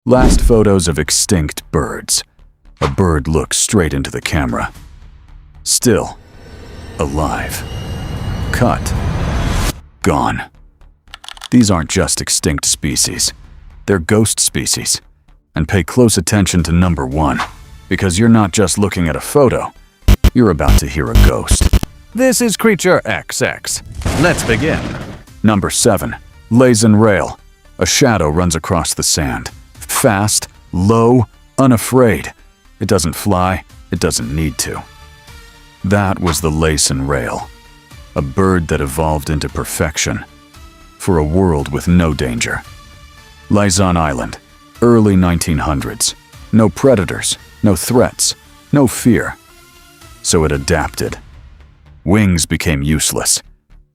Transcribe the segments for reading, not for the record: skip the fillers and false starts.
Last photos of extinct birds. A bird looks straight into the camera. Still alive. Cut. Gone. These aren't just extinct species. They're ghost species. And pay close attention to number 1, because you're not just looking at a photo. You're about to hear a ghost. This is Creature XX. Let's begin. Number 7. Laysan rail. A shadow runs across the sand. Fast, low, unafraid. It doesn't fly, it doesn't need to. That was the Laysan rail. A bird that evolved into perfection. For a world with no danger. Laysan Island, early 1900s. No predators, no threats, no fear. So it adapted. Wings became useless.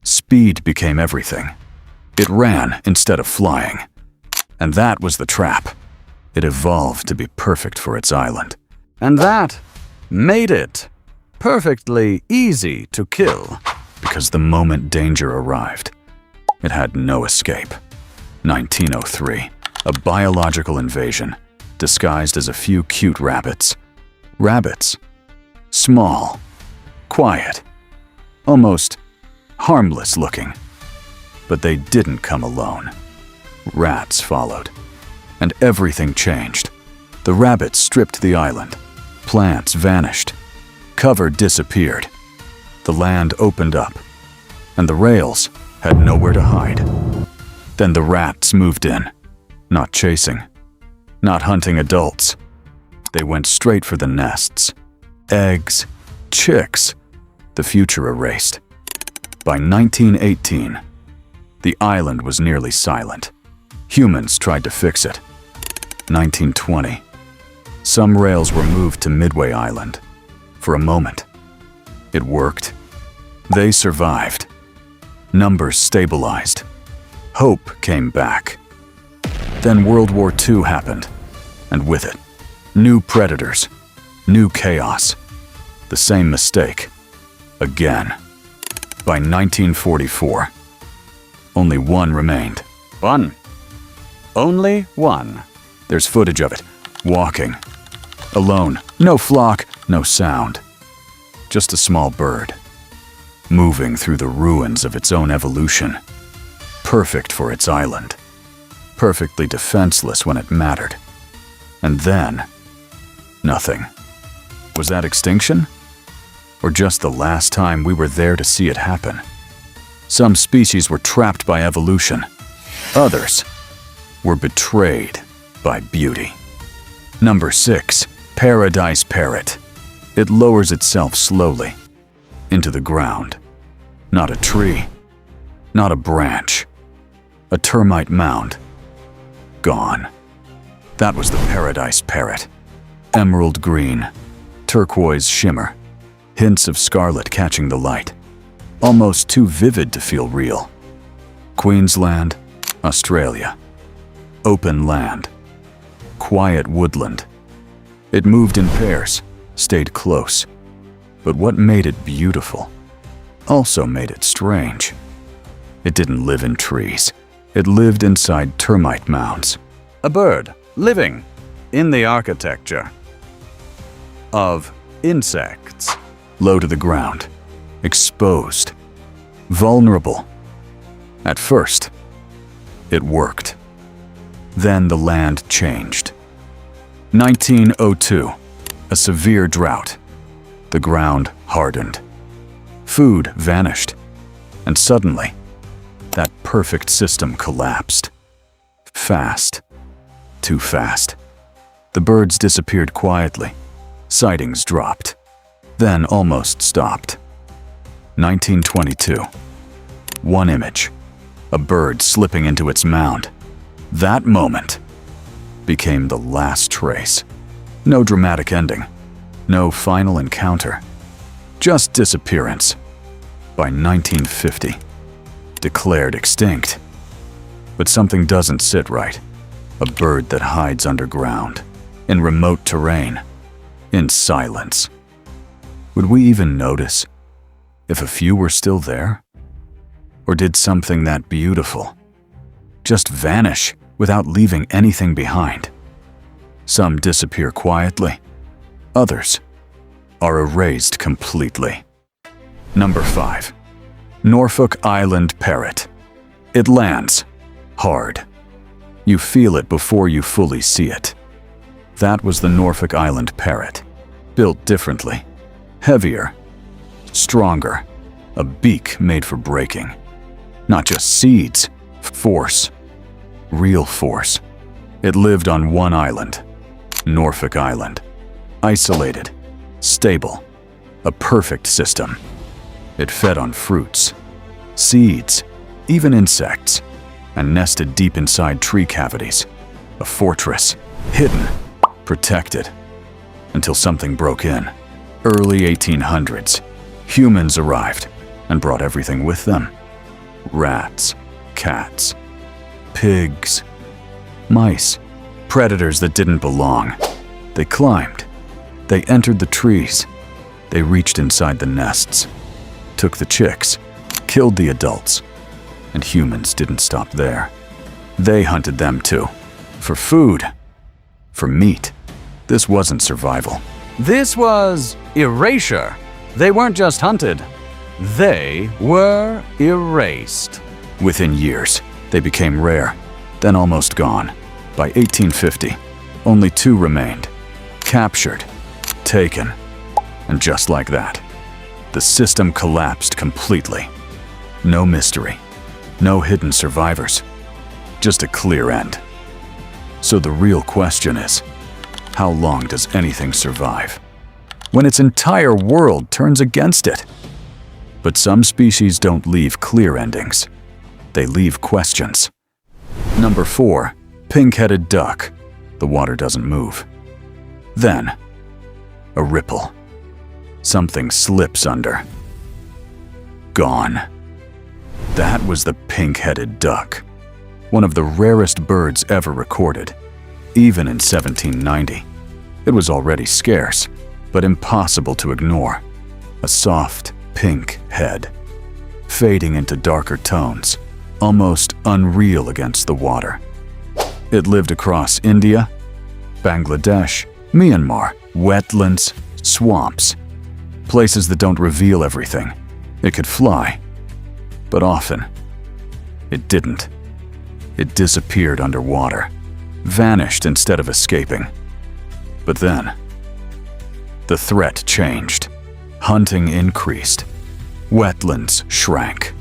Speed became everything. It ran instead of flying. And that was the trap. It evolved to be perfect for its island. And that made it perfectly easy to kill. Because the moment danger arrived, it had no escape. 1903, a biological invasion, disguised as a few cute rabbits. Rabbits. Small, quiet, almost harmless looking. But they didn't come alone. Rats followed. And everything changed. The rabbits stripped the island. Plants vanished. Cover disappeared. The land opened up. And the rails had nowhere to hide. Then the rats moved in. Not chasing. Not hunting adults. They went straight for the nests. Eggs. Chicks. The future erased. By 1918, the island was nearly silent. Humans tried to fix it. 1920. Some rails were moved to Midway Island. For a moment. It worked. They survived. Numbers stabilized. Hope came back. Then World War II happened. And with it, new predators. New chaos. The same mistake. Again. By 1944, only one remained. One. Only one. There's footage of it. Walking. Alone. No flock, no sound. Just a small bird. Moving through the ruins of its own evolution. Perfect for its island. Perfectly defenseless when it mattered. And then, nothing. Was that extinction? Or just the last time we were there to see it happen? Some species were trapped by evolution. Others were betrayed by beauty. Number 6. Paradise Parrot. It lowers itself slowly into the ground. Not a tree. Not a branch. A termite mound. Gone. That was the Paradise Parrot. Emerald green. Turquoise shimmer. Hints of scarlet catching the light. Almost too vivid to feel real. Queensland, Australia. Open land. Quiet woodland. It moved in pairs, stayed close. But what made it beautiful also made it strange. It didn't live in trees. It lived inside termite mounds. A bird living in the architecture of insects. Low to the ground, exposed, vulnerable. At first, it worked. Then the land changed. 1902, a severe drought. The ground hardened. Food vanished. And suddenly, that perfect system collapsed. Fast. Too fast. The birds disappeared quietly. Sightings dropped. Then almost stopped. 1922. One image. A bird slipping into its mound. That moment became the last trace. No dramatic ending. No final encounter. Just disappearance. By 1950. Declared extinct. But something doesn't sit right. A bird that hides underground. In remote terrain. In silence. Would we even notice if a few were still there? Or did something that beautiful just vanish without leaving anything behind? Some disappear quietly. Others are erased completely. Number 5. Norfolk Island Parrot. It lands hard. You feel it before you fully see it. That was the Norfolk Island Parrot, built differently, heavier, stronger, a beak made for breaking. Not just seeds, force, real force. It lived on one island, Norfolk Island, isolated, stable, a perfect system. It fed on fruits, seeds, even insects, and nested deep inside tree cavities, a fortress, hidden, protected, until something broke in. Early 1800s, humans arrived and brought everything with them. Rats, cats, pigs, mice, predators that didn't belong. They climbed. They entered the trees. They reached inside the nests, took the chicks, killed the adults. And humans didn't stop there. They hunted them too. For food. For meat. This wasn't survival. This was erasure. They weren't just hunted. They were erased. Within years, they became rare, then almost gone. By 1850, only 2 remained. Captured, taken, and just like that, the system collapsed completely. No mystery, no hidden survivors, just a clear end. So the real question is, how long does anything survive when its entire world turns against it? But some species don't leave clear endings. They leave questions. Number 4, pink-headed duck. The water doesn't move. Then, a ripple. Something slips under. Gone. That was the pink-headed duck, one of the rarest birds ever recorded. Even in 1790, it was already scarce, but impossible to ignore. A soft, pink head, fading into darker tones, almost unreal against the water. It lived across India, Bangladesh, Myanmar, wetlands, swamps, places that don't reveal everything. It could fly, but often it didn't. It disappeared underwater, vanished instead of escaping. But then, the threat changed. Hunting increased. Wetlands shrank.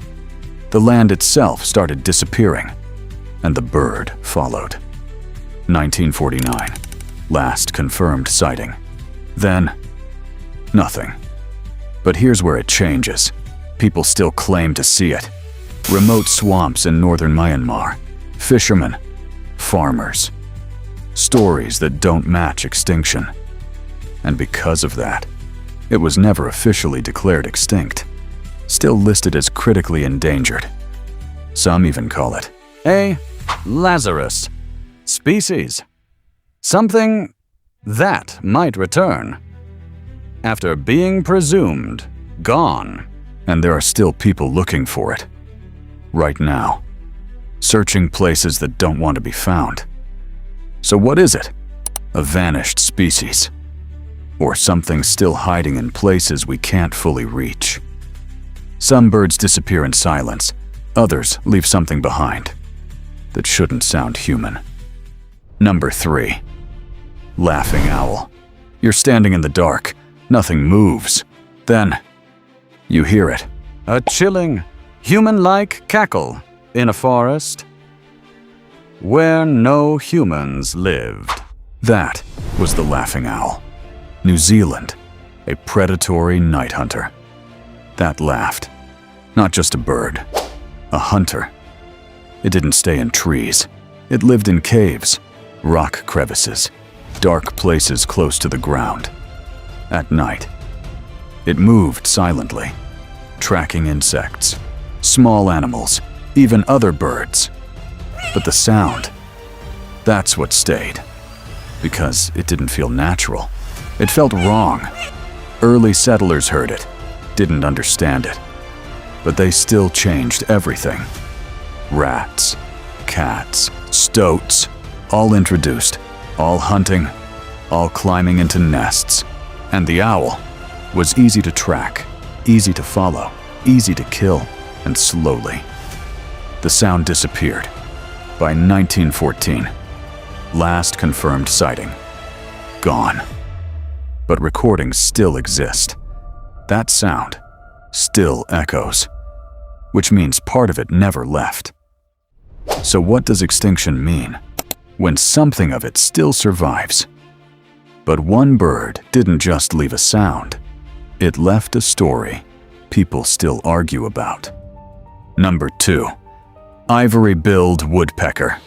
The land itself started disappearing, and the bird followed. 1949, last confirmed sighting. Then, nothing. But here's where it changes. People still claim to see it. Remote swamps in northern Myanmar, fishermen, farmers. Stories that don't match extinction. And because of that, it was never officially declared extinct. Still listed as critically endangered. Some even call it a Lazarus species. Something that might return after being presumed gone. And there are still people looking for it. Right now. Searching places that don't want to be found. So what is it? A vanished species? Or something still hiding in places we can't fully reach? Some birds disappear in silence. Others leave something behind that shouldn't sound human. Number 3. Laughing owl. You're standing in the dark. Nothing moves. Then, you hear it. A chilling, human-like cackle in a forest where no humans lived. That was the laughing owl. New Zealand, a predatory night hunter. That laughed. Not just a bird, a hunter. It didn't stay in trees. It lived in caves, rock crevices, dark places close to the ground. At night, it moved silently, tracking insects, small animals, even other birds. But the sound, that's what stayed. Because it didn't feel natural. It felt wrong. Early settlers heard it, didn't understand it. But they still changed everything. Rats, cats, stoats, all introduced. All hunting, all climbing into nests. And the owl was easy to track, easy to follow, easy to kill, and slowly. The sound disappeared. By 1914, last confirmed sighting. Gone. But recordings still exist. That sound still echoes, which means part of it never left. So what does extinction mean when something of it still survives? But one bird didn't just leave a sound. It left a story people still argue about. Number 2. Ivory-billed woodpecker.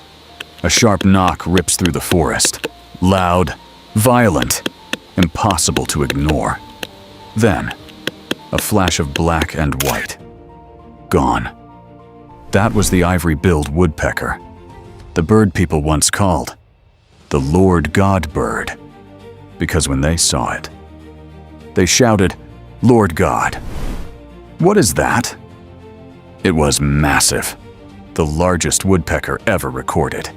A sharp knock rips through the forest. Loud, violent, impossible to ignore. Then, a flash of black and white. Gone. That was the ivory-billed woodpecker, the bird people once called the Lord God bird, because when they saw it, they shouted, "Lord God." What is that? It was massive, the largest woodpecker ever recorded.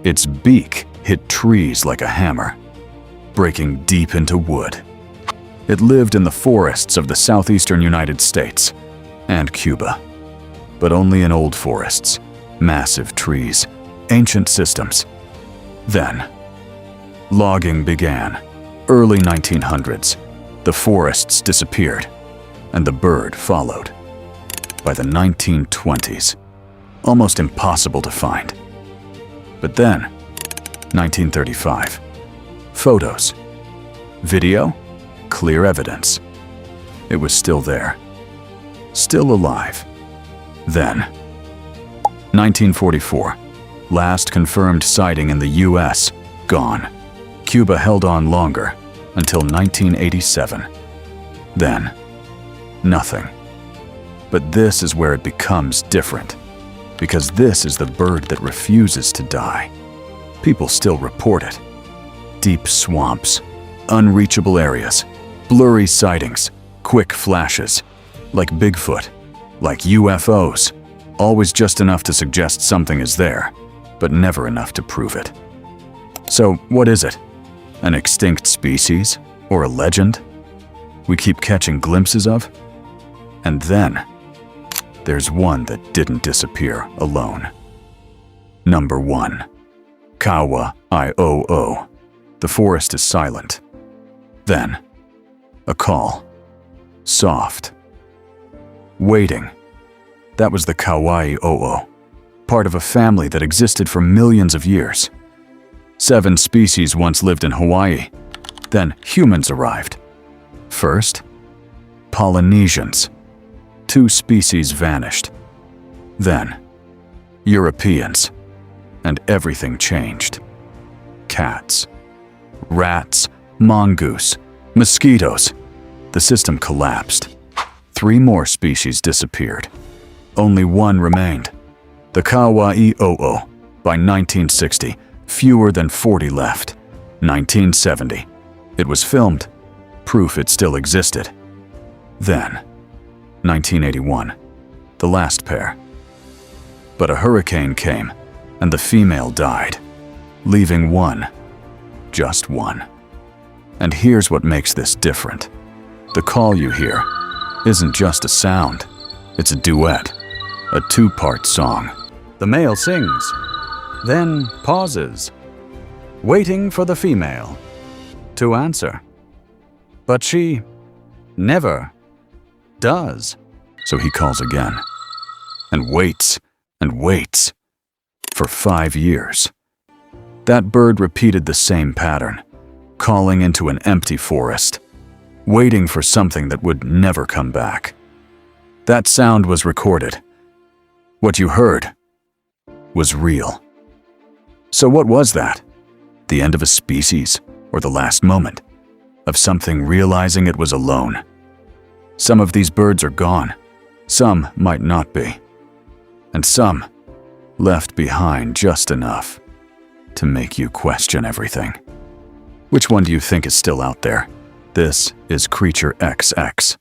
Its beak hit trees like a hammer, breaking deep into wood. It lived in the forests of the southeastern United States and Cuba, but only in old forests, massive trees, ancient systems. Then, logging began. Early 1900s, the forests disappeared, and the bird followed. By the 1920s, almost impossible to find. But then, 1935, photos, video, clear evidence. It was still there, still alive. Then, 1944, last confirmed sighting in the US, gone. Cuba held on longer, until 1987. Then, nothing. But this is where it becomes different, because this is the bird that refuses to die. People still report it. Deep swamps, unreachable areas, blurry sightings, quick flashes, like Bigfoot, like UFOs, always just enough to suggest something is there, but never enough to prove it. So what is it? An extinct species or a legend we keep catching glimpses of? And then, there's one that didn't disappear alone. Number 1. Kauaʻi. The forest is silent. Then, a call. Soft. Waiting. That was the Kauaʻi, part of a family that existed for millions of years. 7 species once lived in Hawaii. Then humans arrived. First, Polynesians. 2 species vanished. Then, Europeans. And everything changed. Cats, rats, mongoose, mosquitoes. The system collapsed. 3 more species disappeared. Only one remained. The Kauaʻi by 1960. Fewer than 40 left. 1970. It was filmed. Proof it still existed. Then, 1981. The last pair. But a hurricane came, and the female died, leaving one. Just one. And here's what makes this different. The call you hear isn't just a sound. It's a duet, a 2-part song. The male sings, then pauses, waiting for the female to answer. But she never does. So he calls again, and waits, for 5 years. That bird repeated the same pattern, calling into an empty forest, waiting for something that would never come back. That sound was recorded. What you heard was real. So what was that? The end of a species, or the last moment of something realizing it was alone? Some of these birds are gone. Some might not be. And some left behind just enough to make you question everything. Which one do you think is still out there? This is Creature XX.